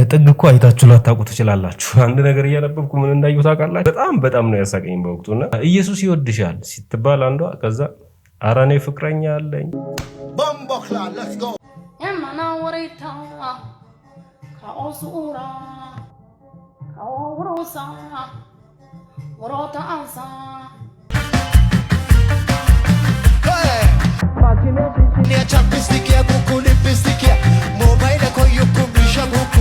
ጥግ እኮ አይታችሁ ላታውቁ ትችላላችሁ። አንድ ነገር እያነበብኩ ምን እንዳየሁ ታውቃላችሁ? በጣም ነው ያሳቀኝ በወቅቱና ኢየሱስ ይወድሻል ስትባል አንዷ ከዛ ኧረ እኔ ፍቅረኛ አለኝ ቦምቦክላ ሌትስ ጎ ያማና ወሬታ ካኦሱራ ካኦሮሳ ወሮታ አንሳ Ne chapstick ya kuku lipstick ya mobile ko yukum bishabuku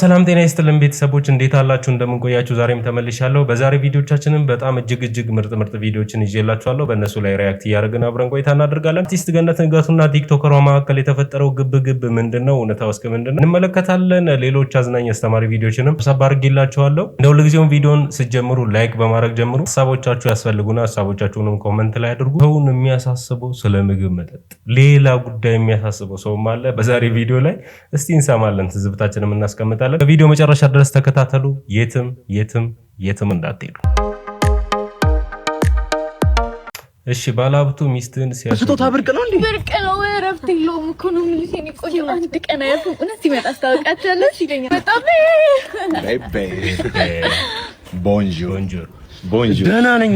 ሰላም ጤና ይስጥልን ቤተሰቦች እንዴት አላችሁ? እንደምንቆያችሁ ዛሬም ተመልሻለሁ። በዛሬ ቪዲዮቻችንን በጣም እጅግ ምርጥ ቪዲዮችን ይዤላችኋለሁ። በእነሱ ላይ ሪአክት እያደረግን አብረን ቆይታ እናደርጋለን። አርቲስት ገነት ንጋቱና ቲክቶከሯ መካከል የተፈጠረው ግብ ምንድነው? እውነታው እስከ ምንድነው እንመለከታለን። ሌሎች አዝናኝ አስተማሪ ቪዲዮችንም ሰባ አድርጌላችኋለሁ። እንደ ሁልጊዜውም ቪዲዮን ስትጀምሩ ላይክ በማድረግ ጀምሩ። ሀሳቦቻችሁ ያስፈልጉና ሀሳቦቻችሁንም ኮሜንት ላይ አድርጉ። ሰውን የሚያሳስበው ስለ ምግብ መጠጥ ሌላ ጉዳይ የሚያሳስበው ሰውም አለ። በዛሬ ቪዲዮ ላይ እስቲ እንሰማለን፣ ትዝብታችንን እናስቀምጣለን። በቪዲዮ መጨረሻ ድረስ ተከታተሉ። የትም እንዳትሄዱ። እሺ ባለሀብቱ ሚስትን ስጦታ ብርቅ ነው እንዴ? ብርቅ ነው። እረፍት የለውም እኮ ነው የሚሉት። የእኔ ቆንጆ አንድ ቀን አያልፍም። እውነት ሲመጣ አስታውቃቸዋለሁ ይለኛል። በጣም ቦንጆር ደህና ነኝ።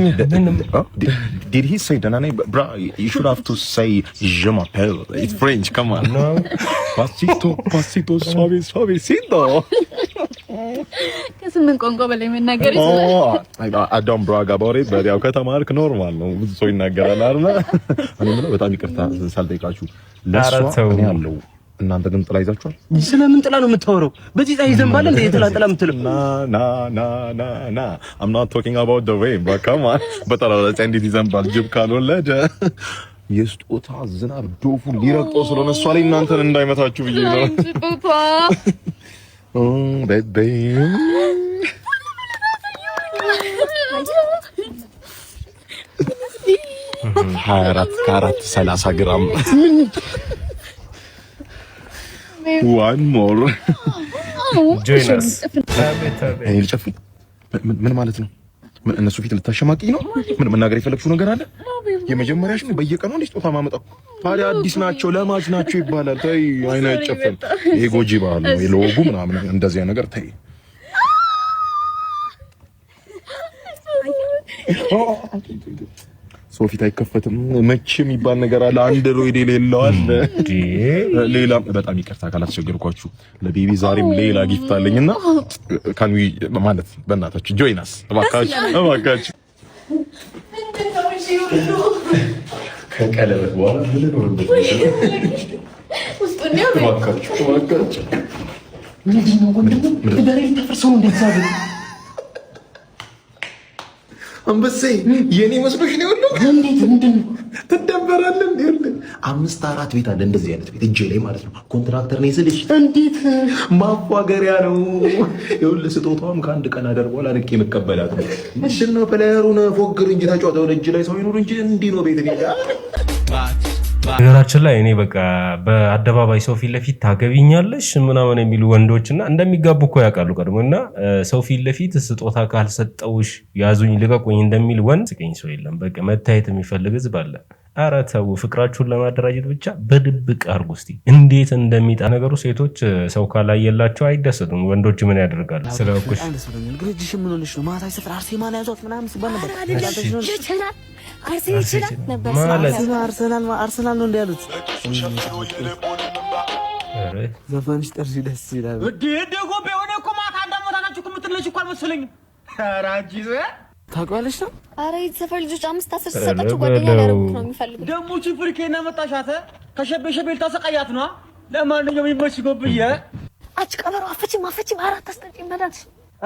Did he say ደህና ነኝ? Bro, you should have to say je m'appelle. It's French, come on. No. Pasito, suavecito. ከስምንት ቋንቋ በላይ መናገር ይችላል። I don't brag about it, but ያው ከተማርክ ኖርማል ነው። ብዙ ሰው ይናገራል አይደል? እኔ ምንም በጣም ይቅርታ ሳልጠይቃችሁ ለሷ እኔ ያለው እናንተ ግን ጥላ ይዛችኋል። ስለምን ጥላ ነው የምታወራው? በዚህ ጣይ ዘንባለ እንደ ጥላ የምትለው ና I'm not talking about the rain, but come on. በጠራ ላይ እንዴት ይዘንባል? ጅብ ካልወለደ የስጦታ ዝናብ ዶፉ ሊረግጠው ስለሆነ እሷ ላይ እናንተን እንዳይመታችሁ ብዬ ነው። ስጦታ ቤቢ 24 30 ግራም one more join us ምን ማለት ነው? እነሱ ፊት ልታሸማቅኝ ነው? ምን መናገር የፈለግሽው ነገር አለ? የመጀመሪያሽ ነው በየቀኑ እንዴ ስጦታ ማመጣው? ታዲያ አዲስ ናቸው ለማች ናቸው ይባላል። ተይ አይና አይጨፈን። ይሄ ጎጂ ባህል ነው። የለወጉ ምናምን እንደዚያ ነገር ተይ። ሶፊት አይከፈትም መቼ የሚባል ነገር አለ። አንድሮይድ የሌለው አለ። ሌላ በጣም ይቅርታ ካላስቸገርኳችሁ ለቤቢ ዛሬም ሌላ ጊፍት አለኝና ካን ዊ ማለት በእናታችሁ ጆይን አስ እባካችሁ ከቀለበት በኋላ ምን ነው እባካችሁ አንበሴ የኔ መስሎሽ ነው ሁሉ እንዴት ምንድነው ተደበራለን እንዴ? 5-4 ቤት አለ እንደዚህ አይነት ቤት እጄ ላይ ማለት ነው። ኮንትራክተር ነው ይስልሽ እንዴት ማፏገሪያ ነው። ይኸውልህ ስጦታውም ከአንድ ቀን አደር በኋላ ልክ የመቀበላት ነው። ምንድነው ፕሌየሩን ፎግር እንጂ ተጫወተው እጅ ላይ ሰው ይኖር እንጂ እንዲህ ነው ቤት ነው። ነገራችን ላይ እኔ በቃ በአደባባይ ሰው ፊት ለፊት ታገቢኛለሽ ምናምን የሚሉ ወንዶችና እንደሚጋቡ እኮ ያውቃሉ ቀድሞና ሰው ፊት ለፊት ስጦታ ካልሰጠውሽ ያዙኝ ልቀቁኝ እንደሚል ወንድ ስቀኝ ሰው የለም። በቃ መታየት የሚፈልግ ህዝብ አለ። ኧረ ተው፣ ፍቅራችሁን ለማደራጀት ብቻ በድብቅ አድርጉ እስቲ። እንዴት እንደሚጣ ነገሩ። ሴቶች ሰው ካላየላቸው አይደሰቱም። ወንዶች ምን ያደርጋሉ? ስለኩሽ ግሬጅሽ ምን ሆነሽ ነው? ማታ ይሰፍራ አርሴማን ያዟት ምናምን ሲባል ነበር። አርሰናል ነው እንዲያሉት ዘፈንሽ ጠርሽ ደስ ይላል። ደጎ ቢሆነ እኮ ማታ እንደሞታናችሁ ከምትለሽ እኮ አልመሰለኝም። ራጂዘ ታውቂዋለሽ ነው? ኧረ የተሰፈር ልጆች 5-10 ሲሰጣችሁ ጓደኛ ሊያደርጉት ነው የሚፈልጉት። ደሞ ቺፍሪኬና መጣሻተ ከሸበሸበል ታሰቃያት ነው። ለማንኛውም ይመስጎብየ አጭቀበሩ አፈቺ አራት አስጠጪ መዳት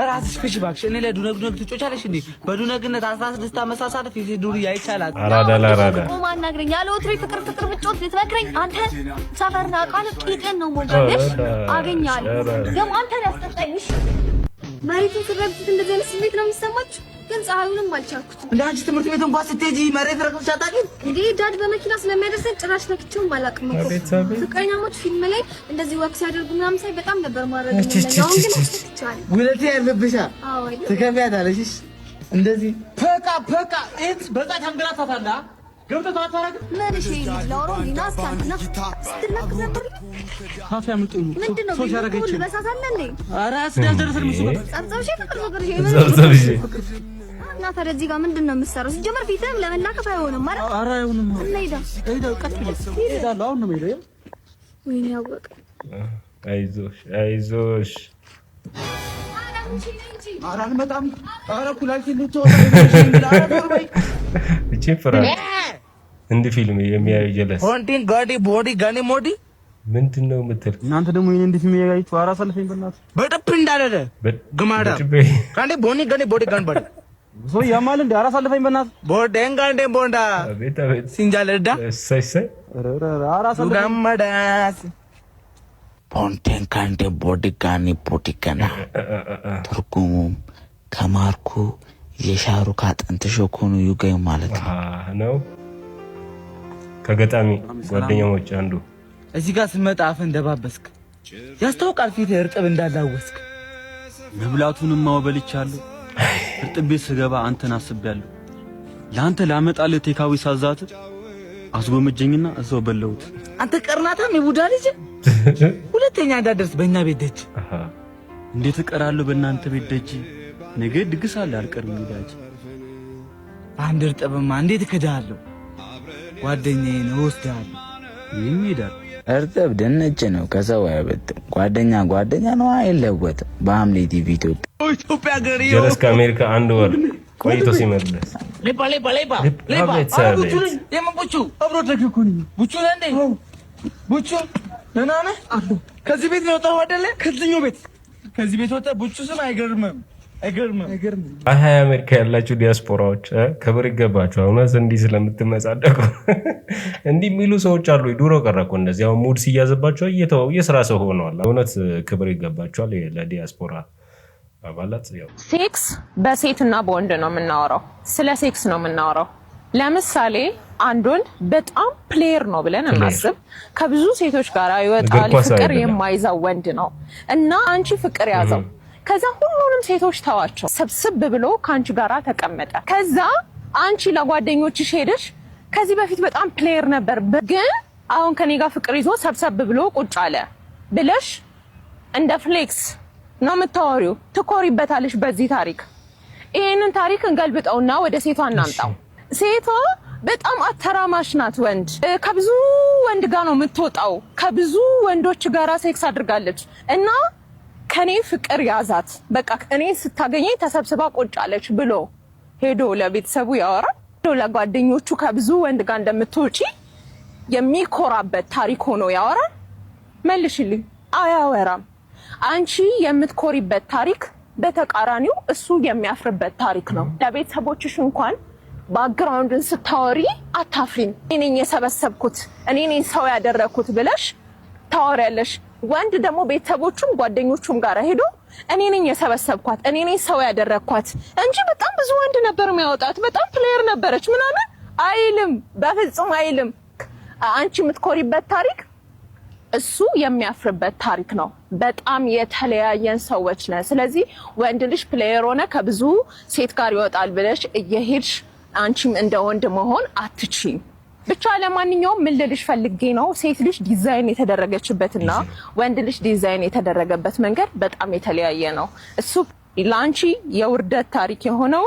ራስሽ ፍሽ ባክሽ። እኔ ለዱነግ ትጮቻለሽ እንዴ? በዱነግነት 16 አመሳሳት ፊት ዱር ያይቻላል። አራዳ ቆማና ግረኛ ለወትሪ ፍቅር ብጮት ልትመክረኝ አንተ ሰፈርና ቃል ቂጤን ነው ሞልደሽ አገኛለሁ። ደም አንተ ያስጠጣኝሽ መሬቱን ስረግጥ እንደዚህ አይነት ስሜት ነው የሚሰማችሁ? ግን ፀሐዩንም አልቻልኩትም። እንደ አንቺ ትምህርት ቤት እንኳን ስትሄጂ መሬት ረግጠሽ አታውቂም እንዴ? ዳድ በመኪና ስለሚያደርሰኝ ጭራሽ ነክቼውም አላውቅም እኮ። ፍቅረኛሞች ፊልም ላይ እንደዚህ ወክ ሲያደርጉ ምናምን ሳይ በጣም ነበር ማረግ ነው። አሁን ግን አስተቻለ ውለቴ ያለብሻል። ትከፍያታለሽ እንደዚህ ፈቃ እት በቃ ታንገላታታና ገብተህ ታታረግ ምን እሺ ለወሮም ዲናስ ካንተና ስትላክ ነበር ካፌ አምልጦኝ ምንድነው ያረጋች በሳሳለ እንዴ ኧረ አስደረሰን ምሱ ጸብጸብሽ ፍቅር ነገር ይሄ ጸብጸብሽ እና ታዲያ እዚህ ጋር ምንድነው የምትሰራው? ሲጀመር ፊትም ለመላከፍ አይሆንም ማለት ኧረ አይሆንም ሄዳ ቀጥ ብለህ ሄዳለሁ አሁን ነው የምሄደው ወይኔ ያወቀ አይዞሽ ኧረ አልመጣም ኧረ ኩላሊቴን ልትወጣ እቺ ፍራ እንደ ፊልም የሚያዩ ጀለስ ሆንቲን ጋዲ ቦዲ ጋኒ ሞዲ ምንድነው የምትል እናንተ ደግሞ ይሄን እንዴት የሚያዩት ኧረ አሳልፈኝ በእናትህ በደፕ እንዳደረ ግማዳ ካንዲ ቦኒ ጋኒ ቦዲ ጋን ባዲ ሰው ያማል እንደ ኧረ አሳልፈኝ በእናትህ ቦዴን ጋንዴ ቦንዳ አቤት አቤት ሲንጃለዳ ሰይሰይ ኧረ አሳልፈኝ ጋማዳስ ሆንቲን ካንዲ ቦዲ ጋኒ ቦዲ ጋና ትርጉሙም ከማርኩ የሻሩክ አጥንት ሾኮኑ ዩጋይ ማለት ነው ከገጣሚ ጓደኛሞች አንዱ እዚህ ጋር ስመጣ አፍ እንደባበስክ ያስታውቃል ፊት እርጥብ እንዳላወስክ መብላቱንም ማውበልቻለሁ እርጥብ ቤት ስገባ አንተን አስቤያለሁ ላንተ ላመጣልህ ቴካዊ ሳዛት አስጎመጀኝና እዛው በለውት አንተ ቀርናታም የቡዳ ልጅ ሁለተኛ እንዳደርስ በእኛ ቤት ደጅ እንዴት እቀራለሁ በእናንተ ቤት ደጅ ነገ ድግስ አለ አልቀርም ይላጭ አንድ እርጥብማ እንዴት እከዳለሁ ጓደኛዬ ነው ወስዳለሁ ይሄዳል እርጥብ ድንች ነው ከሰው አይበልጥም ጓደኛ ነው አይለወጥም በሐምሌ ቲቪ ኢትዮጵያ ገሪዮ ጀለስ ከአሜሪካ አንድ ወር ቆይቶ ሲመለስ ሌባ የምቡቹ አብሮ ደግኩኝ ቡቹ እንዴ ቡቹ ደህና ነህ ከዚህ ቤት ነው የወጣው አይደለ ከዚህ ቤት ወጣ ቡቹ ስም አይገርምም አይ አሜሪካ ያላችሁ ዲያስፖራዎች ክብር ይገባችሁ እውነት እንዲህ ስለምትመጻደቁ እንዲህ የሚሉ ሰዎች አሉ ድሮ ቀረኩ እንደዚህ አሁን ሙድ ሲያዝባቸው የስራ ሰው ሆነዋል እውነት ክብር ይገባችኋል ለዲያስፖራ አባላት ያው ሴክስ በሴትና በወንድ ነው የምናወራው ስለ ሴክስ ነው የምናወራው ለምሳሌ አንድ ወንድ በጣም ፕሌየር ነው ብለን እናስብ ከብዙ ሴቶች ጋር ይወጣል ፍቅር የማይዛው ወንድ ነው እና አንቺ ፍቅር ያዘው ከዛ ሁሉንም ሴቶች ተዋቸው ሰብስብ ብሎ ካንቺ ጋራ ተቀመጠ ከዛ አንቺ ለጓደኞችሽ ሄደሽ ከዚህ በፊት በጣም ፕሌየር ነበር ግን አሁን ከኔ ጋር ፍቅር ይዞ ሰብሰብ ብሎ ቁጭ አለ ብለሽ እንደ ፍሌክስ ነው የምታወሪው ትኮሪበታለሽ በዚህ ታሪክ ይሄንን ታሪክ እንገልብጠውና ወደ ሴቷ እናምጣው ሴቷ በጣም አተራማሽ ናት ወንድ ከብዙ ወንድ ጋር ነው የምትወጣው ከብዙ ወንዶች ጋራ ሴክስ አድርጋለች እና ከኔ ፍቅር ያዛት በቃ እኔ ስታገኘኝ ተሰብስባ ቆጫለች ብሎ ሄዶ ለቤተሰቡ ያወራል ሄዶ ለጓደኞቹ ከብዙ ወንድ ጋር እንደምትወጪ የሚኮራበት ታሪክ ሆኖ ያወራል መልሽልኝ አያወራም አንቺ የምትኮሪበት ታሪክ በተቃራኒው እሱ የሚያፍርበት ታሪክ ነው ለቤተሰቦችሽ እንኳን ባክግራውንድን ስታወሪ አታፍሪም እኔ ነኝ የሰበሰብኩት እኔ ነኝ ሰው ያደረኩት ብለሽ ታወሪያለሽ ወንድ ደግሞ ቤተሰቦቹም ጓደኞቹም ጋር ሄዶ እኔ ነኝ የሰበሰብኳት እኔ ነኝ ሰው ያደረኳት እንጂ በጣም ብዙ ወንድ ነበር የሚያወጣት በጣም ፕሌየር ነበረች ምናምን አይልም በፍጹም አይልም አንቺ የምትኮሪበት ታሪክ እሱ የሚያፍርበት ታሪክ ነው በጣም የተለያየን ሰዎች ነን ስለዚህ ወንድ ልጅ ፕሌየር ሆነ ከብዙ ሴት ጋር ይወጣል ብለሽ እየሄድሽ አንቺም እንደ ወንድ መሆን አትችይም ብቻ ለማንኛውም ምን ልልሽ ፈልጌ ነው ሴት ልጅ ዲዛይን የተደረገችበትና ወንድ ልጅ ዲዛይን የተደረገበት መንገድ በጣም የተለያየ ነው እሱ ላንቺ የውርደት ታሪክ የሆነው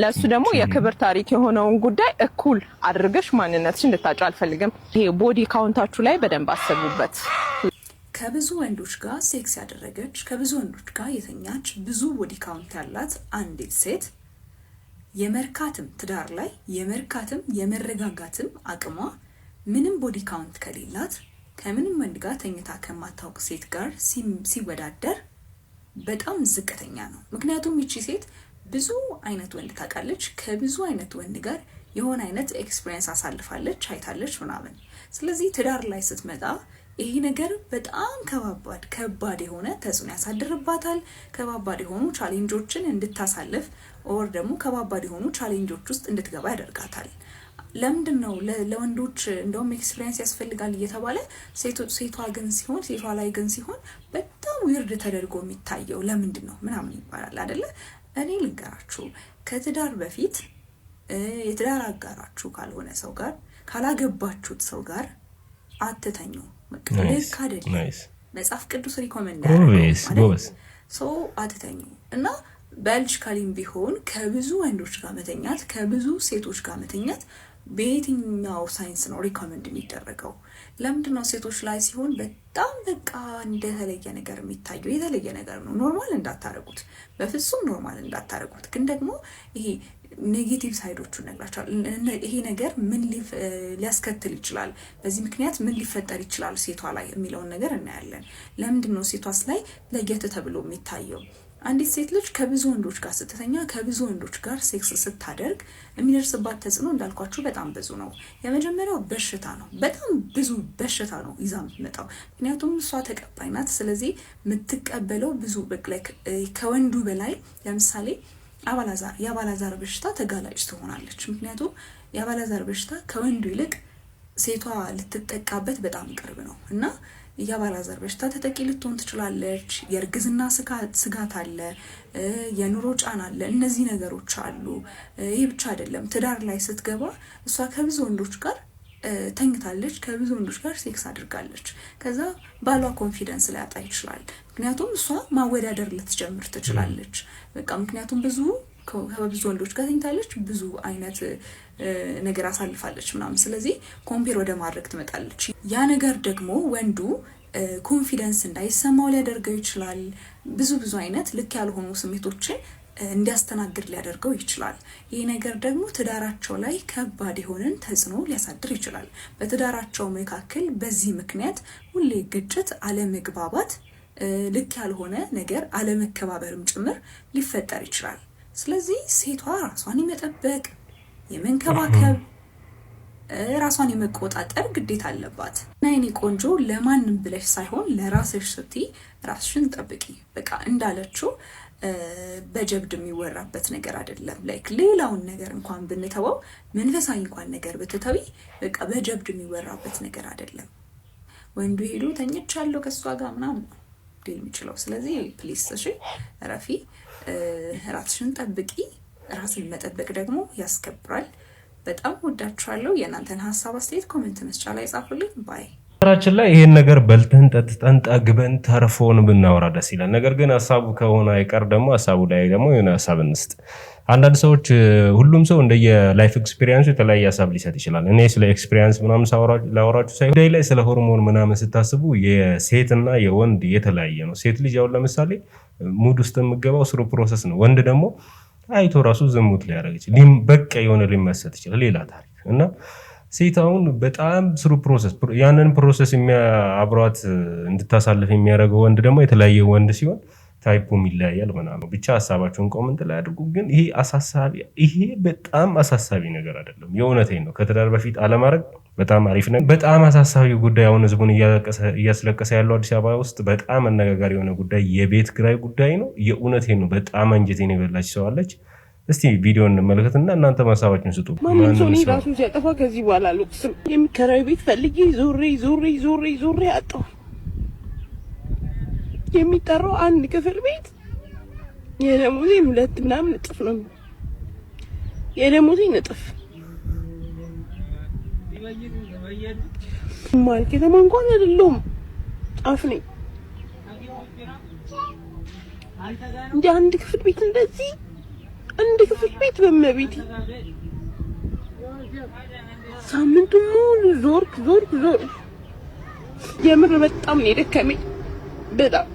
ለሱ ደግሞ የክብር ታሪክ የሆነውን ጉዳይ እኩል አድርገሽ ማንነትሽ እንድታጫ አልፈልግም ይሄ ቦዲ ካውንታችሁ ላይ በደንብ አስቡበት ከብዙ ወንዶች ጋር ሴክስ ያደረገች ከብዙ ወንዶች ጋር የተኛች ብዙ ቦዲ ካውንት ያላት አንዲት ሴት የመርካትም ትዳር ላይ የመርካትም የመረጋጋትም አቅሟ ምንም ቦዲ ካውንት ከሌላት ከምንም ወንድ ጋር ተኝታ ከማታውቅ ሴት ጋር ሲወዳደር በጣም ዝቅተኛ ነው ምክንያቱም ይቺ ሴት ብዙ አይነት ወንድ ታውቃለች ከብዙ አይነት ወንድ ጋር የሆነ አይነት ኤክስፒሪየንስ አሳልፋለች አይታለች ምናምን ስለዚህ ትዳር ላይ ስትመጣ ይሄ ነገር በጣም ከባድ የሆነ ተጽዕኖ ያሳድርባታል ከባድ የሆኑ ቻሌንጆችን እንድታሳልፍ ኦር ደግሞ ከባድ የሆኑ ቻሌንጆች ውስጥ እንድትገባ ያደርጋታል ለምንድነው ለወንዶች እንደውም ኤክስፒሪየንስ ያስፈልጋል እየተባለ ሴቷ ላይ ግን ሲሆን በጣም ዊርድ ተደርጎ የሚታየው ለምንድነው ምናምን ይባላል አይደለ እኔ ልንገራችሁ ከትዳር በፊት የትዳር አጋራችሁ ካልሆነ ሰው ጋር ካላገባችሁት ሰው ጋር አትተኙ። ልክ አይደለም። መጽሐፍ ቅዱስ ሪኮመንድ ያደርጋል ሰው አትተኙ እና ባዮሎጂካሊም ቢሆን ከብዙ ወንዶች ጋር መተኛት ከብዙ ሴቶች ጋር መተኛት በየትኛው ሳይንስ ነው ሪኮመንድ የሚደረገው? ለምንድነው ሴቶች ላይ ሲሆን በጣም በቃ እንደተለየ ነገር የሚታየው? የተለየ ነገር ነው። ኖርማል እንዳታረጉት፣ በፍጹም ኖርማል እንዳታረጉት። ግን ደግሞ ይሄ ኔጌቲቭ ሳይዶቹን ነግራቸዋለሁ። ይሄ ነገር ምን ሊያስከትል ይችላል፣ በዚህ ምክንያት ምን ሊፈጠር ይችላል ሴቷ ላይ የሚለውን ነገር እናያለን። ለምንድነው ሴቷስ ላይ ለየት ተብሎ የሚታየው? አንዲት ሴት ልጅ ከብዙ ወንዶች ጋር ስትተኛ ከብዙ ወንዶች ጋር ሴክስ ስታደርግ የሚደርስባት ተጽዕኖ እንዳልኳችሁ በጣም ብዙ ነው። የመጀመሪያው በሽታ ነው። በጣም ብዙ በሽታ ነው ይዛ የምትመጣው። ምክንያቱም እሷ ተቀባይ ናት። ስለዚህ የምትቀበለው ብዙ በቅለክ ከወንዱ በላይ ለምሳሌ የአባላዛር በሽታ ተጋላጭ ትሆናለች። ምክንያቱም የአባላዛር በሽታ ከወንዱ ይልቅ ሴቷ ልትጠቃበት በጣም ቅርብ ነው እና የአባላዛር በሽታ ተጠቂ ልትሆን ትችላለች። የእርግዝና ስጋት አለ፣ የኑሮ ጫና አለ። እነዚህ ነገሮች አሉ። ይሄ ብቻ አይደለም። ትዳር ላይ ስትገባ እሷ ከብዙ ወንዶች ጋር ተኝታለች፣ ከብዙ ወንዶች ጋር ሴክስ አድርጋለች። ከዛ ባሏ ኮንፊደንስ ሊያጣ ይችላል። ምክንያቱም እሷ ማወዳደር ልትጀምር ትችላለች። በቃ ምክንያቱም ከብዙ ወንዶች ጋር ተኝታለች፣ ብዙ አይነት ነገር አሳልፋለች ምናምን። ስለዚህ ኮምፔር ወደ ማድረግ ትመጣለች። ያ ነገር ደግሞ ወንዱ ኮንፊደንስ እንዳይሰማው ሊያደርገው ይችላል። ብዙ አይነት ልክ ያልሆኑ ስሜቶችን እንዲያስተናግድ ሊያደርገው ይችላል። ይህ ነገር ደግሞ ትዳራቸው ላይ ከባድ የሆነን ተጽዕኖ ሊያሳድር ይችላል። በትዳራቸው መካከል በዚህ ምክንያት ሁሌ ግጭት፣ አለመግባባት፣ ልክ ያልሆነ ነገር አለመከባበርም ጭምር ሊፈጠር ይችላል። ስለዚህ ሴቷ ራሷን የመጠበቅ የመንከባከብ ራሷን የመቆጣጠር ግዴታ አለባት። እና የኔ ቆንጆ ለማንም ብለሽ ሳይሆን ለራስሽ ስትይ ራስሽን ጠብቂ። በቃ እንዳለችው በጀብድ የሚወራበት ነገር አይደለም። ላይክ ሌላውን ነገር እንኳን ብንተወው መንፈሳዊ እንኳን ነገር ብትተዊ በቃ በጀብድ የሚወራበት ነገር አይደለም። ወንዱ ሄዶ ተኝቻለሁ ከሷ ጋር ምናምን ሊል የሚችለው። ስለዚህ ፕሊስ እሺ ረፊ ራስሽን ጠብቂ። ራስን መጠበቅ ደግሞ ያስከብራል። በጣም ወዳችኋለሁ። የእናንተን ሀሳብ አስተያየት ኮሜንት መስጫ ላይ ጻፉልኝ። ባይ። ራችን ላይ ይሄን ነገር በልተን ጠጥተን ጠግበን ተርፎን ብናወራ ደስ ይላል። ነገር ግን ሀሳቡ ከሆነ አይቀር ደግሞ ሀሳቡ ላይ ደግሞ የሆነ ሀሳብ እንስጥ። አንዳንድ ሰዎች ሁሉም ሰው እንደየ ላይፍ ኤክስፒሪየንሱ የተለያየ ሀሳብ ሊሰጥ ይችላል። እኔ ስለ ኤክስፒሪየንስ ምናምን ላወራችሁ ሳይሆን ጉዳይ ላይ ስለ ሆርሞን ምናምን ስታስቡ የሴትና የወንድ የተለያየ ነው። ሴት ልጅ አሁን ለምሳሌ ሙድ ውስጥ የምገባው ስሩ ፕሮሰስ ነው። ወንድ ደግሞ አይቶ ራሱ ዝሙት ሊያደርግ ይችላል። በቃ የሆነ ሊመሰጥ ይችላል። ሌላ ታሪክ እና ሴት አሁን በጣም ስሩ ፕሮሰስ ያንን ፕሮሰስ አብሯት እንድታሳልፍ የሚያደርገው ወንድ ደግሞ የተለያየ ወንድ ሲሆን ታይፑም ይለያያል ምናምን። ብቻ ሀሳባቸውን ኮመንት ላይ አድርጉ። ግን ይሄ በጣም አሳሳቢ ነገር አይደለም። የእውነቴን ነው። ከትዳር በፊት አለማድረግ በጣም አሪፍ ነው። በጣም አሳሳቢ ጉዳይ አሁን ህዝቡን እያስለቀሰ ያለው አዲስ አበባ ውስጥ በጣም አነጋጋሪ የሆነ ጉዳይ የቤት ኪራይ ጉዳይ ነው። የእውነቴን ነው። በጣም አንጀቴን የበላች ሰው አለች። እስቲ ቪዲዮ እንመለከትና እናንተ ሀሳባችሁን ስጡ። ማንም ሰው ራሱን ሲያጠፋ ከዚህ በኋላ አልወቅስም። የሚከራይ ቤት ፈልጌ ዞሬ አጣሁ። የሚጠራው አንድ ክፍል ቤት የደሞዜ 2 ምናምን እጥፍ ነው። የደሞዜ እጥፍ ማል ከተማ እንኳን አይደለም ጫፍ ነኝ። እንደ አንድ ክፍል ቤት እንደዚህ አንድ ክፍል ቤት በመቤት ሳምንቱ ሙሉ ዞርክ። የምር በጣም ነው የደከመኝ። በጣም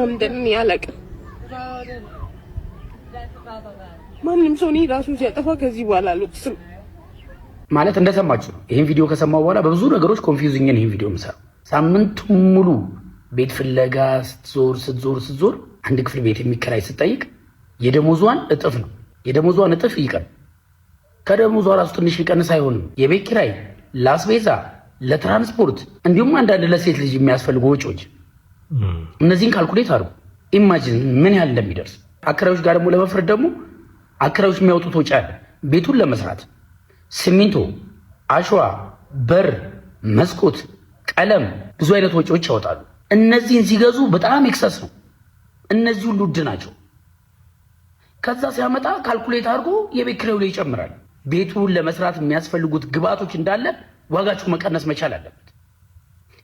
እንደምን ያለቅም። ማንም ሰው ራሱን ሲያጠፋ ከዚህ በኋላ አልወቅስም። ማለት እንደሰማችሁ ነው። ይሄን ቪዲዮ ከሰማው በኋላ በብዙ ነገሮች ኮንፊውዚንግ ነው ይሄን ቪዲዮ የምሰራው። ሳምንቱ ሙሉ ቤት ፍለጋ ስትዞር አንድ ክፍል ቤት የሚከራይ ስትጠይቅ የደሞዟን እጥፍ ነው። የደሞዟን እጥፍ ይቀር ከደሞዟ ራሱ ትንሽ ሊቀንስ አይሆንም። የቤት ኪራይ፣ ለአስቤዛ፣ ለትራንስፖርት እንዲሁም አንዳንድ ለሴት ልጅ የሚያስፈልጉ ወጪዎች እነዚህን ካልኩሌት አድርጉ። ኢማጂን ምን ያህል እንደሚደርስ። አከራዮች ጋር ደግሞ ለመፍረድ ደግሞ አከራዮች የሚያወጡት ወጪ አለ። ቤቱን ለመስራት ሲሚንቶ፣ አሸዋ፣ በር፣ መስኮት፣ ቀለም፣ ብዙ አይነት ወጪዎች ያወጣሉ። እነዚህን ሲገዙ በጣም ኤክሰስ ነው። እነዚህ ሁሉ ውድ ናቸው። ከዛ ሲያመጣ ካልኩሌት አድርጎ የቤት ኪራዩ ላይ ይጨምራል። ቤቱን ለመስራት የሚያስፈልጉት ግብአቶች እንዳለ ዋጋቸው መቀነስ መቻል አለበት።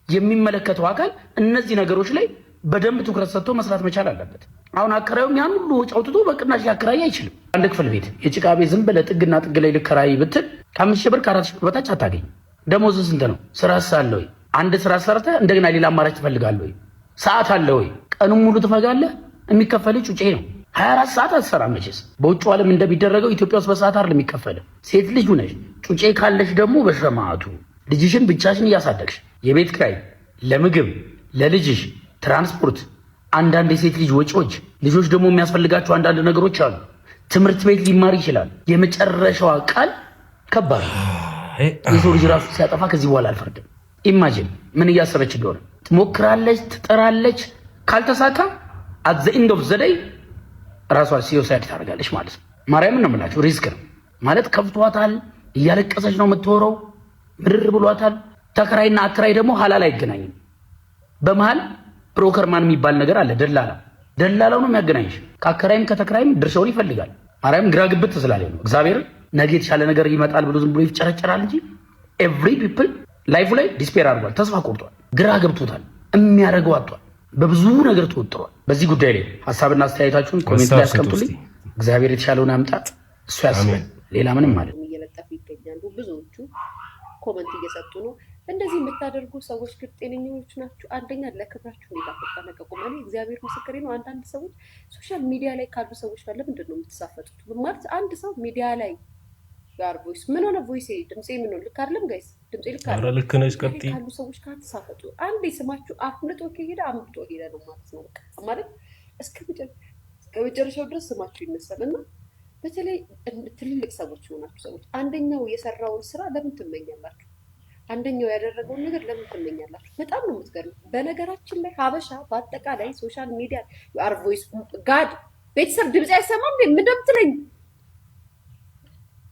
የሚመለከተው አካል እነዚህ ነገሮች ላይ በደንብ ትኩረት ሰጥቶ መስራት መቻል አለበት። አሁን አከራዩም ያን ሁሉ ወጪ አውጥቶ በቅናሽ ሊያከራይ አይችልም። አንድ ክፍል ቤት የጭቃ ቤት ዝም ብለህ ጥግና ጥግ ላይ ልከራይ ብትል ከ5,000 ብር ከ4,000 ብር በታች አታገኝ። ደሞዝ ስንት ነው? ስራ አለ ወይ? አንድ ስራ ሰርተህ እንደገና ሌላ አማራጭ ትፈልጋለህ ወይ? ሰዓት አለ ወይ? ቀኑን ሙሉ ትፈጋለህ? የሚከፈል ጩጬ ነው። 24 ሰዓት አትሰራም መቼስ። በውጭ ዓለም እንደሚደረገው ኢትዮጵያ ውስጥ በሰዓት አይደል የሚከፈል። ሴት ልጅ ነሽ፣ ጩጬ ካለሽ ደግሞ በሸማቱ ልጅሽን ብቻሽን እያሳደግሽ የቤት ኪራይ፣ ለምግብ፣ ለልጅሽ ትራንስፖርት፣ አንዳንድ የሴት ልጅ ወጪዎች፣ ልጆች ደግሞ የሚያስፈልጋቸው አንዳንድ ነገሮች አሉ። ትምህርት ቤት ሊማር ይችላል። የመጨረሻዋ ቃል ከባድ ነው። የሰው ልጅ ራሱ ሲያጠፋ ከዚህ በኋላ አልፈርድም። ኢማጂን ምን እያሰበች እንደሆነ። ትሞክራለች፣ ትጠራለች፣ ካልተሳካ አት ዘ ኤንድ ኦፍ ዘ ዴይ ራሷን ሲዩሳይድ ታደርጋለች ማለት ነው። ማርያምን ነው የምላችሁ። ሪስክ ነው ማለት ከፍቷታል። እያለቀሰች ነው የምትወረው። ምርር ብሏታል። ተከራይና አከራይ ደግሞ ሀላል አይገናኝም። በመሃል ብሮከርማን የሚባል ነገር አለ። ደላላው ነው የሚያገናኝሽ። ከአከራይም ከተከራይም ድርሻውን ይፈልጋል። ማርያም ግራ ግብት ስላለ ነው። እግዚአብሔር ነገ የተሻለ ነገር ይመጣል ብሎ ዝም ብሎ ይጨረጨራል እንጂ ኤቭሪ ፒፕል ላይፉ ላይ ዲስፔር አድርጓል። ተስፋ ቆርጧል። ግራ ገብቶታል። የሚያደርገው አጥቷል። በብዙ ነገር ተወጥሯል። በዚህ ጉዳይ ላይ ሀሳብና አስተያየታችሁን ኮሜንት ላይ አስቀምጡልኝ። እግዚአብሔር የተሻለውን ያምጣ። እሱ ያስባል። ሌላ ምንም ማለት እየለጠፉ ይገኛሉ። ብዙዎቹ ኮሜንት እየሰጡ ነው። እንደዚህ የምታደርጉ ሰዎች ግን ጤነኞች ናችሁ? አንደኛ ለክብራችሁ ተጠነቀቁ። እኔ እግዚአብሔር ምስክሬ ነው። አንዳንድ ሰዎች ሶሻል ሚዲያ ላይ ካሉ ሰዎች ጋር ለምንድን ነው የምትሳፈጡት? ማለት አንድ ሰው ሚዲያ ላይ ጋር ቮይስ ምን ሆነ ቮይስ ድምጼ ምን ነው ልክ አይደለም ጋይስ? ድምጼ ልክ አይደለም። አረ ልክ ነሽ። ቀጥይ ካሉ ሰዎች ጋር ተሳፈጡ። አንዴ ስማችሁ አፍንጦ ከሄደ አምልጦ ሄደ ነው ማለት ነው። በቃ ማለት እስከ መጨረሻው ድረስ ስማችሁ ይነሳልና በተለይ ትልልቅ ሰዎች ሆናችሁ ሰዎች አንደኛው የሰራውን ስራ ለምን ትመኛላችሁ? አንደኛው ያደረገውን ነገር ለምን ትመኛላችሁ? በጣም ነው የምትገርሙ። በነገራችን ላይ ሀበሻ በአጠቃላይ ሶሻል ሚዲያ አር ቮይስ ጋድ ቤተሰብ ድምጽ አይሰማም እንዴ? ምን ደምትለኝ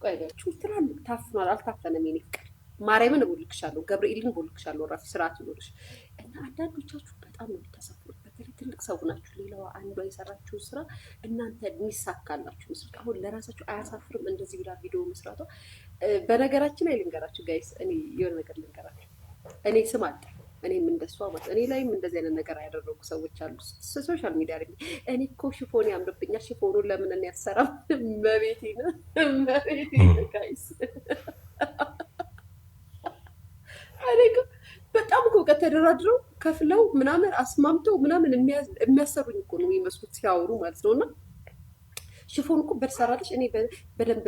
ቆይላችሁ ትላልቅ ታፍኗል። አልታፈነም። የኔ ፍቅር ማርያምን እቦልክሻለሁ፣ ገብርኤልን እቦልክሻለሁ። ራፊ ስርዓት ይኖርሽ እና አንዳንዶቻችሁ በጣም ነው የምታሳፍሩት። በተለይ ትልቅ ሰው ናችሁ። ሌላዋ አንዷ የሰራችሁ ስራ እናንተ የሚሳካላችሁ ምስል አሁን ለራሳችሁ አያሳፍርም? እንደዚህ ብላ ቪዲዮ መስራቷ። በነገራችን ላይ ልንገራችሁ ጋይስ፣ እኔ የሆነ ነገር ልንገራችሁ። እኔ ስም አለ እኔም እንደሷ ማለት እኔ ላይም እንደዚህ አይነት ነገር ያደረጉ ሰዎች አሉ ሶሻል ሚዲያ ላይ። እኔ እኮ ሽፎን ያምርብኛል፣ ሽፎኑን ለምን እኔ አልሰራም? መቤቴ ነው ጋይስ። እኔ በጣም እኮ ከተደራድረው ከፍለው ምናምን አስማምተው ምናምን የሚያሰሩኝ እኮ ነው የሚመስሉት ሲያወሩ ማለት ነውና ሽፎን እኮ በተሰራለሽ እኔ በደንብ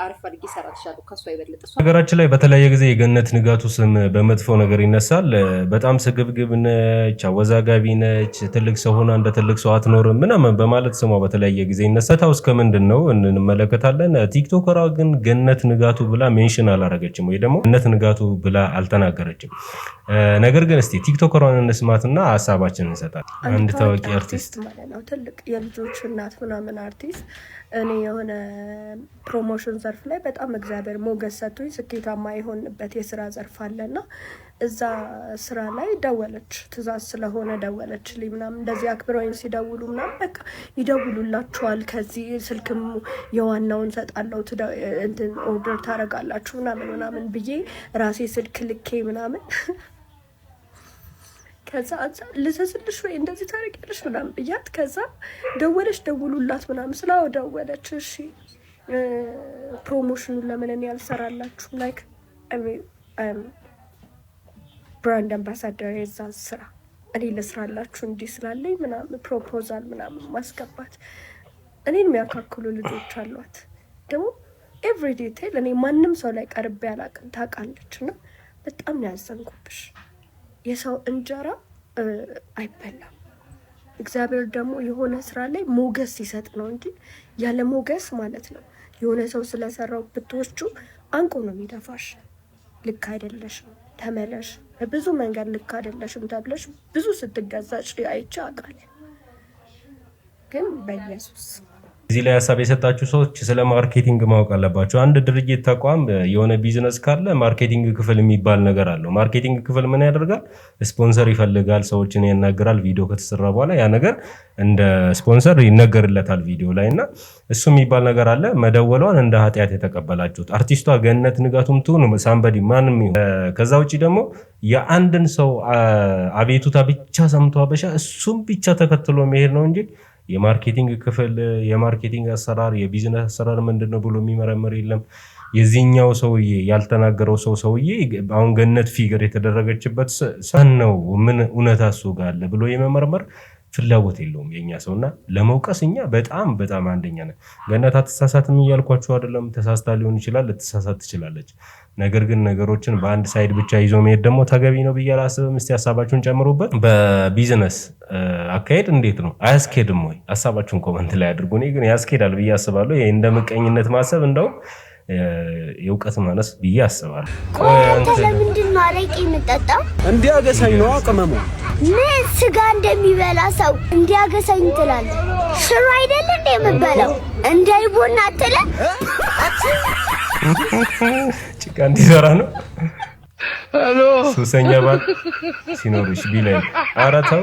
አሪፍ አድርጌ እሰራልሻለሁ ከሷ የበለጠ። ሀገራችን ላይ በተለያየ ጊዜ የገነት ንጋቱ ስም በመጥፎ ነገር ይነሳል። በጣም ስግብግብ ነች፣ አወዛጋቢ ነች፣ ትልቅ ሰው ሆና እንደ ትልቅ ሰው አትኖርም ምናምን በማለት ስሟ በተለያየ ጊዜ ይነሳታው እስከ ምንድን ነው እንመለከታለን። ቲክቶከሯ ግን ገነት ንጋቱ ብላ ሜንሽን አላረገችም ወይ ደግሞ ገነት ንጋቱ ብላ አልተናገረችም። ነገር ግን እስቲ ቲክቶከሯን እንስማትና ሀሳባችንን እንሰጣለን። አንድ ታዋቂ አርቲስት ማለት ነው፣ ትልቅ የልጆች እናት ምናምን አርቲስት። እኔ የሆነ ፕሮሞሽን ዘርፍ ላይ በጣም እግዚአብሔር ሞገስ ሰጥቶኝ ስኬታማ የሆንበት የስራ ዘርፍ አለና እዛ ስራ ላይ ደወለች። ትእዛዝ ስለሆነ ደወለችልኝ ምናምን እንደዚህ አክብረውኝ ሲደውሉ ምናምን በቃ ይደውሉላችኋል፣ ከዚህ ስልክም የዋናውን ሰጣለው እንትን ኦርደር ታረጋላችሁ ምናምን ብዬ ራሴ ስልክ ልኬ ምናምን ከዛ ልዘዝልሽ ወይ እንደዚህ ታረቂያለሽ ምናምን ብያት ከዛ ደወለች። ደውሉላት ምናምን ስላው ደወለች። እሺ ፕሮሞሽኑን ለምን እኔ ያልሰራላችሁ ላይክ ብራንድ አምባሳደር የዛ ስራ እኔ ልስራላችሁ እንዲህ ስላለኝ ምናምን ፕሮፖዛል ምናምን ማስገባት። እኔን የሚያካክሉ ልጆች አሏት ደግሞ ኤቭሪ ዲቴል እኔ ማንም ሰው ላይ ቀርቤ አላውቅም ታውቃለች። እና በጣም ነው ያዘንኩብሽ። የሰው እንጀራ አይበላም። እግዚአብሔር ደግሞ የሆነ ስራ ላይ ሞገስ ሲሰጥ ነው እንጂ ያለ ሞገስ ማለት ነው የሆነ ሰው ስለሰራው ብትወስጩ አንቆ ነው የሚደፋሽ። ልክ አይደለሽም ተመለሽ፣ በብዙ መንገድ ልክ አይደለሽም ተብለሽ ብዙ ስትገዛጭ አይቼ አውቃለሁ። ግን በኢየሱስ እዚህ ላይ ሐሳብ የሰጣችሁ ሰዎች ስለ ማርኬቲንግ ማወቅ አለባችሁ። አንድ ድርጅት ተቋም የሆነ ቢዝነስ ካለ ማርኬቲንግ ክፍል የሚባል ነገር አለው። ማርኬቲንግ ክፍል ምን ያደርጋል? ስፖንሰር ይፈልጋል፣ ሰዎችን ያናገራል። ቪዲዮ ከተሰራ በኋላ ያ ነገር እንደ ስፖንሰር ይነገርለታል ቪዲዮ ላይ እና እሱ የሚባል ነገር አለ። መደወሏን እንደ ኃጢአት የተቀበላችሁት አርቲስቷ ገነት ንጋቱም ትሁን ሳምበዲ ማንም ይሁን። ከዛ ውጭ ደግሞ የአንድን ሰው አቤቱታ ብቻ ሰምቶ አበሻ እሱም ብቻ ተከትሎ መሄድ ነው እንጂ የማርኬቲንግ ክፍል የማርኬቲንግ አሰራር የቢዝነስ አሰራር ምንድነው ብሎ የሚመረምር የለም። የዚህኛው ሰውዬ ያልተናገረው ሰውዬ አሁን ገነት ፊገር የተደረገችበት ሰን ነው ምን እውነታ እሱ ጋር አለ ብሎ የመመርመር ፍላጎት የለውም የኛ ሰውና ለመውቀስ እኛ በጣም በጣም አንደኛ ነን። ገነት አትሳሳትም እያልኳችሁ አይደለም። ተሳስታ ሊሆን ይችላል፣ ልትሳሳት ትችላለች። ነገር ግን ነገሮችን በአንድ ሳይድ ብቻ ይዞ መሄድ ደግሞ ተገቢ ነው ብዬ አላስብም። እስቲ ሐሳባችሁን ጨምሩበት። በቢዝነስ አካሄድ እንዴት ነው? አያስኬድም ወይ? ሐሳባችሁን ኮመንት ላይ አድርጉ። እኔ ግን ያስኬዳል ብዬ አስባለሁ። ይሄ እንደ ምቀኝነት ማሰብ እንደው የእውቀት ማነስ ብዬ አስባለሁ። አንተ ለምንድን ነው አረቄ የምጠጣው? እንዲያገሳኝ ነው ቅመሙ። ምን ስጋ እንደሚበላ ሰው እንዲያገሳኝ ትላለህ? ሽሮ አይደል እንደ የምበላው እንዳይቦና አትለ ጭቃ እንዲሰራ ነው። ሄሎ ሱሰኛ ባል ሲኖርሽ ቢላይ አራታው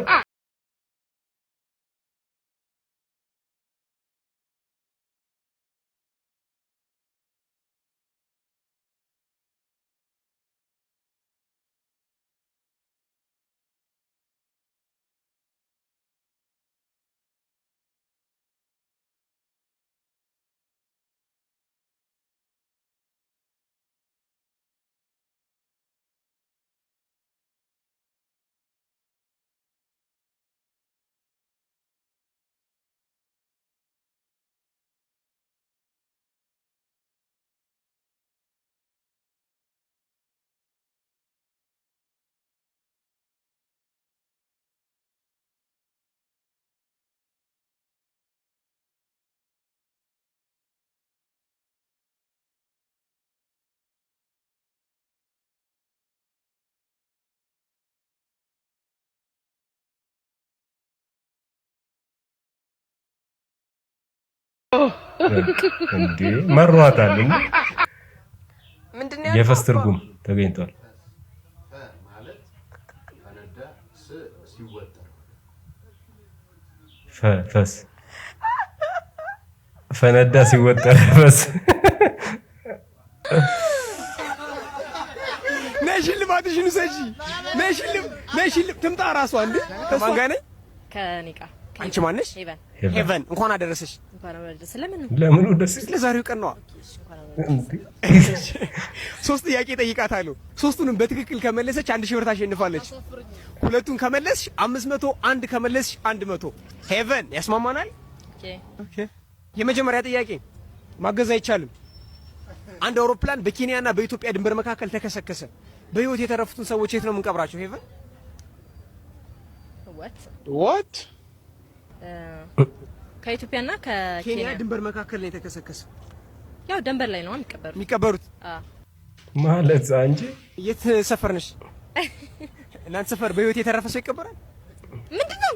እንዴ መሯታል እንዴ? ምንድነው የፈስ ትርጉም ተገኝቷል ማለት ፈነዳ ሲወጠር ፈስ ፈነዳ ሲወጠር ፈስ ነሽልማትሽን ሰጂ ነሽልም ትምጣ ራሷ እንዴ ከማን ጋር ነኝ? ከኔ ጋር። አንቺ ማነሽ? ሄቨን እንኳን አደረሰሽ። እንኳን አደረሰሽ። ለምን ደስ ለዛሬው ቀን ነው። ሶስት ጥያቄ ጠይቃታለሁ። ሶስቱንም በትክክል ከመለሰች 1000 ብር ታሸንፋለች። ሁለቱን ከመለስሽ 500፣ አንድ ከመለስሽ 100። ሄቨን ያስማማናል? ኦኬ። የመጀመሪያ ጥያቄ ማገዝ አይቻልም። አንድ አውሮፕላን በኬንያና በኢትዮጵያ ድንበር መካከል ተከሰከሰ። በህይወት የተረፉትን ሰዎች የት ነው የምንቀብራቸው? ሄቨን what ከኢትዮጵያና ከኬንያ ድንበር መካከል ላይ ተከሰከሰ። ያው ድንበር ላይ ነው የሚቀበሩት ማለት አንቺ የት ሰፈር ነሽ? እናንተ ሰፈር በህይወት የተረፈ ሰው ይቀበራል? ምንድነው?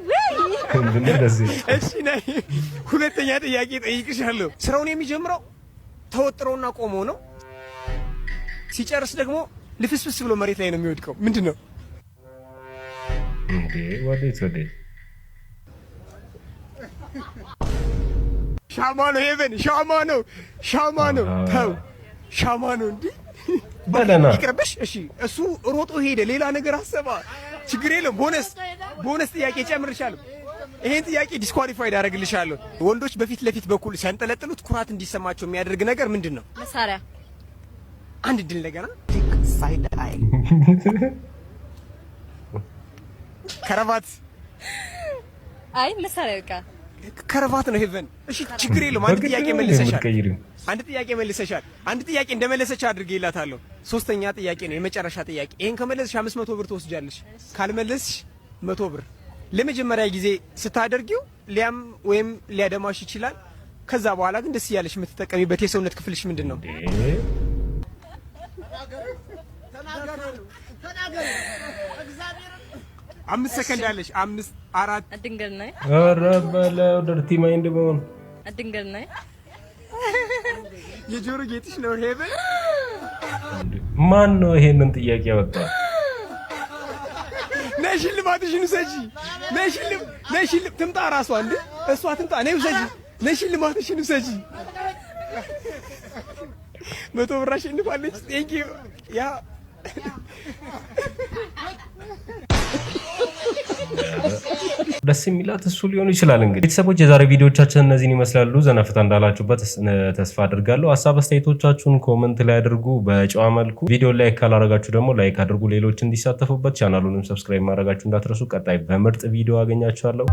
እሺ ነይ። ሁለተኛ ጥያቄ ጠይቅሻለሁ። ስራውን የሚጀምረው ተወጥሮና ቆሞ ነው። ሲጨርስ ደግሞ ልፍስፍስ ብሎ መሬት ላይ ነው የሚወድቀው። ምንድነው? እንዴ ወዴት ሻማ ነው ሄቨን፣ ሻማ ነው ተው፣ ሻማ ነው እንዴ በለና ይቅርብሽ። እሺ እሱ ሮጦ ሄደ፣ ሌላ ነገር አሰባ። ችግር የለም። ቦነስ ጥያቄ ጨምርሻለሁ። ይሄን ጥያቄ ዲስኳሊፋይድ አደርግልሻለሁ። ወንዶች በፊት ለፊት በኩል ሲያንጠለጥሉት ኩራት እንዲሰማቸው የሚያደርግ ነገር ምንድነው? መሳሪያ። አንድ ድል እንደገና ሳይድ አይ ከረባት። አይ መሳሪያ በቃ ከረባት ነው ሄቨን። እሺ ችግር የለውም። አንድ ጥያቄ መልሰሻል። አንድ ጥያቄ እንደመለሰች አድርጌላታለሁ። ሶስተኛ ጥያቄ ነው የመጨረሻ ጥያቄ። ይሄን ከመለስሽ 500 ብር ትወስጃለሽ። ካልመለስሽ 100 ብር። ለመጀመሪያ ጊዜ ስታደርጊው ሊያም ወይም ሊያደማሽ ይችላል። ከዛ በኋላ ግን ደስ እያለሽ የምትጠቀሚበት የሰውነት ክፍልሽ ምንድን ነው? አምስት ሰከንድ አለሽ። 5 4 ድንገል ነው። ኧረ በለው ደርቲ ማይንድ በሆነ ድንግል ነኝ። የጆሮ ጌጥሽ ነው ሄቨን። ማን ነው ይሄንን ጥያቄ ያወጣው? ነይ ሽልማትሽን ውሰጂ። ነይ ሽልም ትምጣ ራሷ እንዴ እሷ ትምጣ። ነይ ውሰጂ። ነይ ሽልማትሽን ውሰጂ። 100 ብር አሸንፋለች። ቴንክ ዩ ያ ደስ የሚላት እሱ ሊሆን ይችላል። እንግዲህ ቤተሰቦች የዛሬ ቪዲዮዎቻችን እነዚህን ይመስላሉ። ዘናፍታ እንዳላችሁበት ተስፋ አድርጋለሁ። ሀሳብ አስተያየቶቻችሁን ኮመንት ላይ አድርጉ በጨዋ መልኩ። ቪዲዮ ላይክ ካላረጋችሁ ደግሞ ላይክ አድርጉ፣ ሌሎች እንዲሳተፉበት። ቻናሉንም ሰብስክራይብ ማድረጋችሁ እንዳትረሱ። ቀጣይ በምርጥ ቪዲዮ አገኛችኋለሁ።